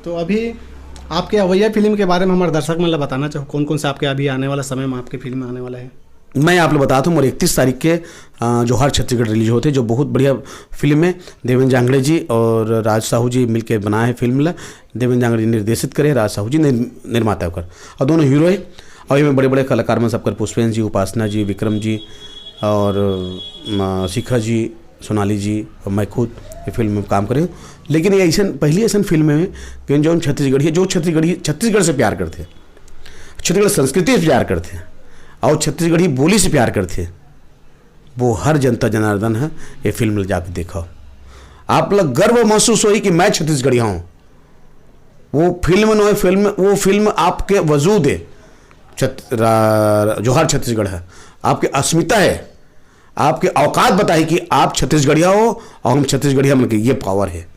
तो अभी आपके अवैया फिल्म के बारे में हमारे दर्शक मतलब बताना चाहो, कौन कौन से आपके अभी आने वाला समय में आपके फिल्म आने वाला है? मैं आप लोग बताता हूँ, और 31 तारीख के जोहार छत्तीसगढ़ रिलीज होते, जो बहुत बढ़िया फिल्म है। देवेंद्र जांगड़े जी और राज साहू जी मिलकर बनाए हैं फिल्म। देवेंद्र जांगड़े निर्देशित करे, राज साहू जी निर्माता होकर, और दोनों हीरो है। और इसमें बड़े बड़े कलाकार में सबकर पुष्पेंद्र जी, उपासना जी, विक्रम जी और शिखा जी, सोनाली जी और मैं खुद ये फिल्म में काम करे। लेकिन ये ऐसा पहली ऐसा फिल्म है कि जो छत्तीसगढ़ी है, जो छत्तीसगढ़ से प्यार करते हैं, छत्तीसगढ़ संस्कृति से प्यार करते हैं और छत्तीसगढ़ी बोली से प्यार करते हैं, वो हर जनता जनार्दन है ये फिल्म जाकर देखो। आप लोग गर्व महसूस होई कि मैं छत्तीसगढ़ी हूँ। वो फिल्म आपके वजूद है, जोहार छत्तीसगढ़ है, आपकी अस्मिता है, आपके औकात बताए कि आप छत्तीसगढ़िया हो और हम छत्तीसगढ़िया मतलब ये पावर है।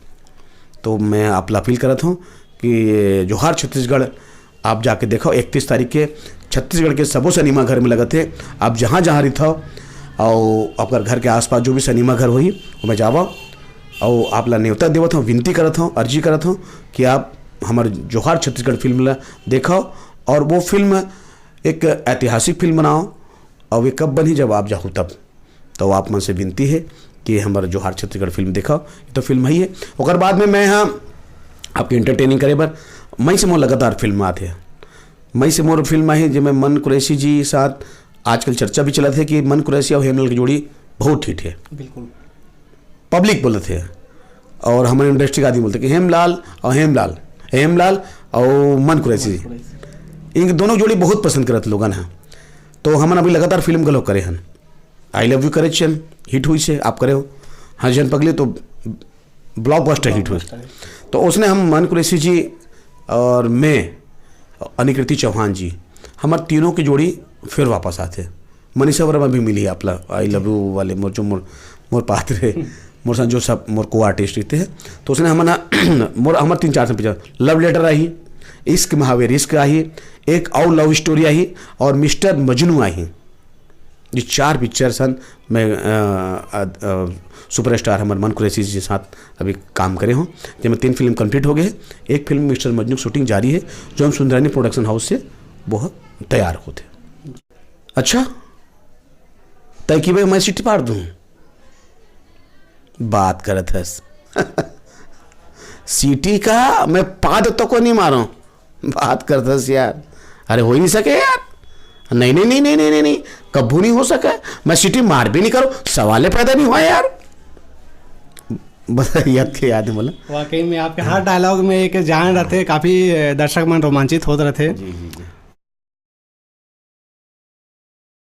तो मैं आप अपील करता हूँ कि जोहार छत्तीसगढ़ आप जाके देखो। 31 तारीख के छत्तीसगढ़ के सबो सिनेमा घर में लगते हैं। आप जहाँ जहाँ रहते हो और आपका घर के आसपास जो भी सिनेमा घर हुई वो मैं जावा और आप ला न्योता देवत हूँ, विनती करत हूँ, अर्जी करत हूँ कि आप हमारे जोहार छत्तीसगढ़ फिल्म ला देखो। और वो फिल्म एक ऐतिहासिक फिल्म बनाओ, और वे कब बनी जब आप जाओ तब। तो आप मन से विनती है कि हमारे जोहार छत्तीसगढ़ फिल्म देखो। ये तो फिल्म ही है। और बाद में मैं यहाँ आपकी इंटरटेनिंग करे बर मई से मोर लगातार फिल्म आते हैं। मई से मोर फिल्म आई जिसमें मन कुरैशी जी साथ आजकल चर्चा भी चला थे कि मन कुरैशी और हेमलाल की जोड़ी बहुत हिट है। बिल्कुल पब्लिक बोले थे और हमारे इंडस्ट्री के आदमी बोलते कि हेमलाल और मन कुरैशी इन दोनों जोड़ी बहुत पसंद करत लोगन हैं। तो हमन अभी लगातार फिल्म गलो करे हन। आई लव यू करे चन हिट हुई से आप करे हो, हाँ जन पगले तो ब्लॉकबस्टर हिट हुई। तो उसने हम मन कुरैशी जी और मैं अनिकृति चौहान जी हमारे तीनों की जोड़ी फिर वापस आते। मनीषा वर्मा भी मिली आपला आई लव यू वाले मोर जो मोर पात्र मोर संग जो सब मोर को आर्टिस्ट रहते हैं। तो उसने हमारा हमारे 3-4 पिक्चर लव लेटर आई, इश्क महावीर इश्क आई, एक और लव स्टोरी आई और मिस्टर मजनू आई। ये 4 पिक्चर सन मैं सुपरस्टार हमारे मन कुरैशी जी के साथ अभी काम करे हूँ, जिसमें 3 फिल्म कंप्लीट हो गए। एक फिल्म मिस्टर मजनू शूटिंग जारी है जो हम सुंदरानी प्रोडक्शन हाउस से बहुत तैयार होते। अच्छा तय कि भाई मैं सीटी पार दूँ, बात करत है सीटी का मैं 5 तो को नहीं मारूं, बात करता यार। अरे हो ही नहीं सके यार, नहीं कभी नहीं हो सका। मैं सीटी मार भी नहीं करूं, सवाल पैदा नहीं हुआ यार। याद है बोला वाकई में आपके हर डायलॉग में एक जान रहते, काफी दर्शक मन रोमांचित होते रहते।